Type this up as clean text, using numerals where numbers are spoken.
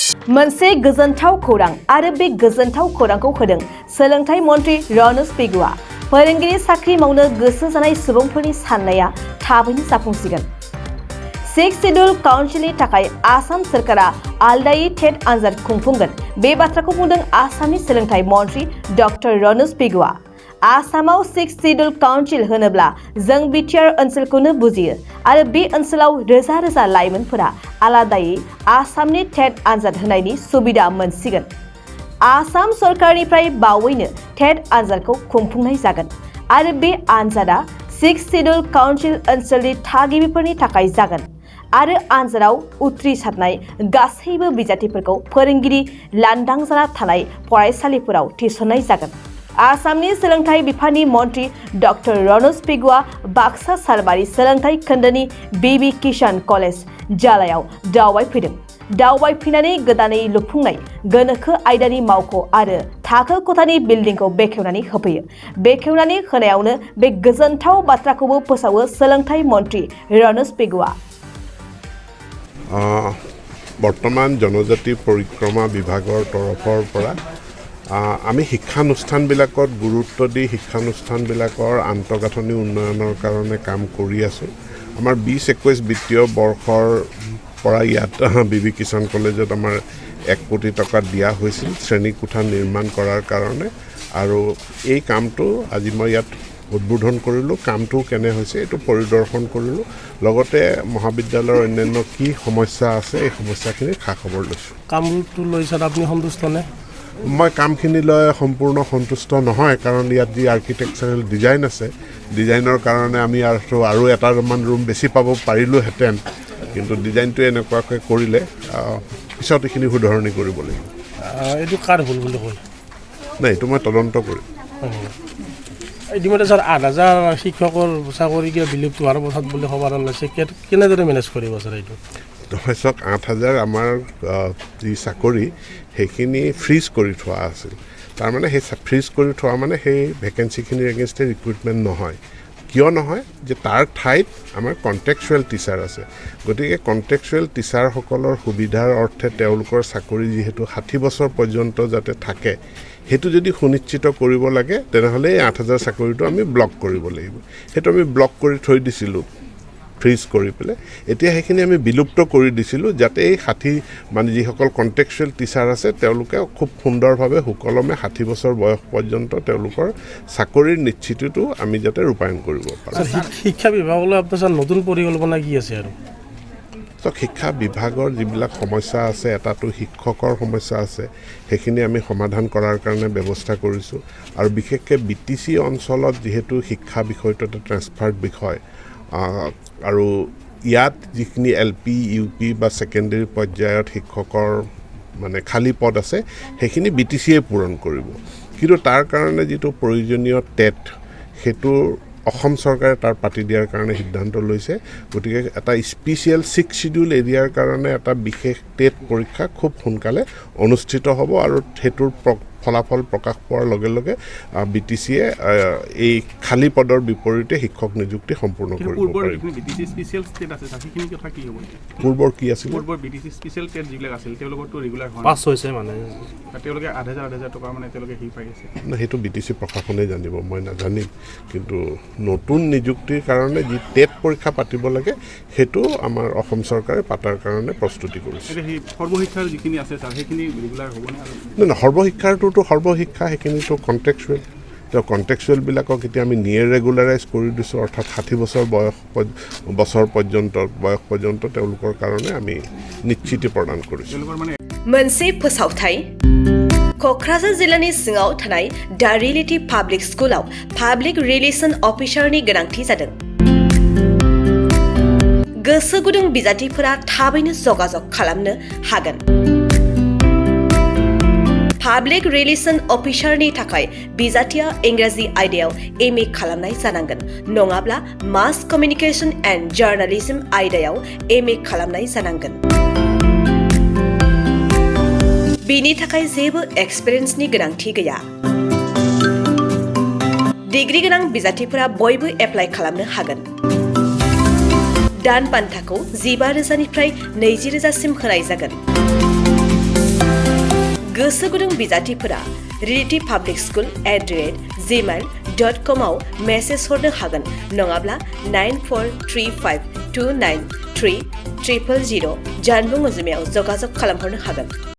मोनसे गोजोनथाव खौरां आरो बे गोजोनथाव खौरांखौ होदों सोलोंथाइ मन्त्रि रनज पेगुआ। फोरोंगिरि साख्रि मावनो गोसो जानाय सुबुंफोरनि साननाया थाबैनो जाफुंसिगोन। 6 शेड्यूल काउन्सिलनि थाखाय आसाम सरकारा आलदायै टेट आनज खुंफुंगोन। बे बाथ्राखौ बुंदों आसामनि सोलोंथाइ मन्त्रि डक्टर रनज पेगुआ। आसामाव 6 शेड्यूल काउन्सिल होनोब्ला जों बिटिआर ओनसोलखौनो बुजियो आरो बे ओनसोलाव रोजा रोजा लाइमोनफोरा आलादायै आसामनि टेट आनजाद होनायनि सुबिदा मोनसिगोन। आसाम सरकारनिफ्राय बावैनो टेट आनजादखौ खुंफुंनाय जागोन आरो बे आनजादा 6 शेड्यूल काउन्सिल ओनसोलनि थागिबिफोरनि थाखाय जागोन आरो आनजादाव उथ्रिसारनाय गासैबो बिजाथिफोरखौ फोरोंगिरि लांदां जाना थानाय फरायसालिफोराव थिसननाय जागोन। आसामनि सोलोंथाइ बिफाननि मन्त्रि डक्टर रनज पेगुआ बाक्सा सालबारि सोलोंथाइ खोन्दोनि बिबि किसान कलेज जालायाव दावबायफैदों। दावबायफैनानै गोदानै लुफुंनाय गोनोखो आयदानि मावख' आरो थाखो खथानि बिल्डिंखौ बेखेवनानै होफैयो। बेखेवनानै होनायावनो बे गोजोनथाव बाथ्राखौबो फोसावो सोलोंथाइ मन्त्रि रनज पेगुआ। बर्तमान जनजाति परिक्रमा विभागৰ তৰফৰ পৰা আমি শিক্ষানুষ্ঠানবিলাকত গুৰুত্ব দি শিক্ষানুষ্ঠানবিলাকৰ আন্তঃগাঁথনি উন্নয়নৰ কাৰণে কাম কৰি আছোঁ। আমাৰ 20-21 বিত্তীয় বৰ্ষৰ পৰা ইয়াত বিবি কিষাণ কলেজত আমাৰ 1 কোটি টকা দিয়া হৈছিল শ্ৰেণীকোঠা নিৰ্মাণ কৰাৰ কাৰণে আৰু এই কামটো আজি মই ইয়াত উদ্বোধন কৰিলোঁ। কামটো কেনে হৈছে এইটো পৰিদৰ্শন কৰিলোঁ। লগতে মহাবিদ্যালয়ৰ অন্যান্য কি সমস্যা আছে এই সমস্যাখিনি খা খবৰ লৈছোঁ। কামটো লৈছে আপুনি সন্তুষ্ট নে? মই কামখিনি লৈ সম্পূৰ্ণ সন্তুষ্ট নহয়, কাৰণ ইয়াত যি আৰ্কিটেকচাৰেল ডিজাইন আছে ডিজাইনৰ কাৰণে আমি আৰু এটামান ৰুম বেছি পাব পাৰিলোহেঁতেন, কিন্তু ডিজাইনটো এনেকুৱাকৈ কৰিলে পিছত এইখিনি শুধৰণি কৰিব লাগিব। এইটো কাৰ ভুল বুলি কয়? নাই, এইটো মই তদন্ত কৰিম। ইতিমধ্যে ছাৰ 8,000 শিক্ষকৰ চাকৰি কিয় বিলুপ্ত হোৱাৰ পথত বুলি খবৰ ওলাইছে, কেনেদৰে মেনেজ কৰিব ছাৰ এইটো? নহয় চাওক, 8,000 আমাৰ যি চাকৰি সেইখিনি ফ্ৰিজ কৰি থোৱা আছিল। তাৰমানে সেই ফ্ৰিজ কৰি থোৱা মানে সেই ভেকেঞ্চিখিনিৰ এগেইনষ্টে ৰিক্ৰুইটমেণ্ট নহয়। কিয় নহয়? যে তাৰ ঠাইত আমাৰ কণ্টেক্সুৱেল টিচাৰ আছে। গতিকে কণ্টেক্সুৱেল টিচাৰসকলৰ সুবিধাৰ অৰ্থে তেওঁলোকৰ চাকৰি যিহেতু 60 বছৰ পৰ্যন্ত যাতে থাকে, সেইটো যদি সুনিশ্চিত কৰিব লাগে তেনেহ'লে এই 8,000 চাকৰিটো আমি ব্লক কৰিব লাগিব। সেইটো আমি ব্লক কৰি থৈ দিছিলোঁ ফ্ৰিজ কৰি পেলাই। এতিয়া সেইখিনি আমি বিলুপ্ত কৰি দিছিলোঁ যাতে এই 60 মানে যিসকল কণ্টেক্সুৱেল টিচাৰ আছে তেওঁলোকে খুব সুন্দৰভাৱে সুকলমে 60 বছৰ বয়স পৰ্যন্ত তেওঁলোকৰ চাকৰিৰ নিশ্চিতটো আমি যাতে ৰূপায়ণ কৰিব পাৰোঁ। শিক্ষা বিভাগলৈ আপোনাৰ নতুন পৰিকল্পনা কি আছে আৰু? শিক্ষা বিভাগৰ যিবিলাক সমস্যা আছে, এটাটো শিক্ষকৰ সমস্যা আছে, সেইখিনি আমি সমাধান কৰাৰ কাৰণে ব্যৱস্থা কৰিছোঁ। আৰু বিশেষকৈ BTC অঞ্চলত যিহেতু শিক্ষা বিষয়টো এটা ট্ৰেন্সফাৰ্ড বিষয় আৰু ইয়াত যিখিনি LP, UP বা ছেকেণ্ডেৰী পৰ্যায়ত শিক্ষকৰ মানে খালী পদ আছে সেইখিনি BTCয়ে পূৰণ কৰিব। কিন্তু তাৰ কাৰণে যিটো প্ৰয়োজনীয় টেট সেইটো অসম চৰকাৰে তাৰ পাতি দিয়াৰ কাৰণে সিদ্ধান্ত লৈছে। গতিকে এটা স্পেচিয়েল 6 শিডিউল এৰিয়াৰ কাৰণে এটা বিশেষ টেট পৰীক্ষা খুব সোনকালে অনুষ্ঠিত হ'ব আৰু সেইটোৰ ফলাফল প্ৰকাশ পোৱাৰ লগে লগে BTCয়ে এই খালী পদৰ বিপৰীতে শিক্ষক নিযুক্তি সম্পূৰ্ণ কৰিব পাৰিব। পূৰ্বৰ BTC স্পেচিয়েল ষ্টেট আছে, সেইখিনি কথা কি হ'ব? পূৰ্বৰ কি আছিল? পূৰ্বৰ BTC স্পেচিয়েল ষ্টেট যিবিলাক আছিল তেওঁলোকৰতো ৰেগুলাৰ হোৱা পাছ হৈছে, মানে তেওঁলোকে 8,000 টকা মানে তেওঁলোকে হেৰি পাই আছে। সেইটো BTC প্ৰশাসনে জানিব, মই নাজানিম। কিন্তু নতুন নিযুক্তিৰ কাৰণে যি টেট পৰীক্ষা পাতিব লাগে সেইটো আমাৰ অসম চৰকাৰে পাতাৰ কাৰণে প্ৰস্তুতি কৰিছে। সেই সৰ্বশিক্ষাৰ যিখিনি আছে ছাৰ সেইখিনি ৰেগুলাৰ হ'বনে? নহয়, সৰ্বশিক্ষাৰটোতো সৰ্বশিক্ষা সেইখিনিতো কণ্টেক্সুৱেল। কণ্টেক্সুৱেলবিলাকক এতিয়া আমি নিয়েৰ ৰেগুলাৰাইজ কৰি দিছোঁ, অৰ্থাৎ 60 বছৰ বয়স পৰ্যন্ত তেওঁলোকৰ কাৰণে আমি নিশ্চিতি প্ৰদান কৰিছোঁ। मोनसे फोसावथाय क'क्राझार जिल्लानि सिङाव थानाय दा रियेलिटी पाब्लिक स्कुलाव पाब्लिक रिलेशन अफिसारनि गोनांथि जादों। गोसो गुदुं बिजाथिफोरा थाबैनो जगाजग खालामनो हागोन। पाब्लिक रिलेशन अफिसारनि थाखाय बिजाथिया इंराजि आयदायाव MA खालामनाय जानांगोन, नङाब्ला मास कमिउनिकेशन एन्ड जार्नालिज्म आयदायाव MA खालामनाय जानांगोन। बिनि थाखाय जेबो एक्सपिरियेन्सनि गोनांथि गैया। डिग्री गोनां बिजाथिफोरा बयबो एप्लाइ खालामनो हागोन। दान बान्थाखौ 15,000 निफ्राय 20,000 सिम होनाय जागोन। गोसो गुदुं बिजाथिफोरा reditypublicschool@gmail.com आव मेसेज हरनो हागोन नङाब्ला 9435293000 जानबुं अनजिमायाव जगाजग खालामहरनो हागोन।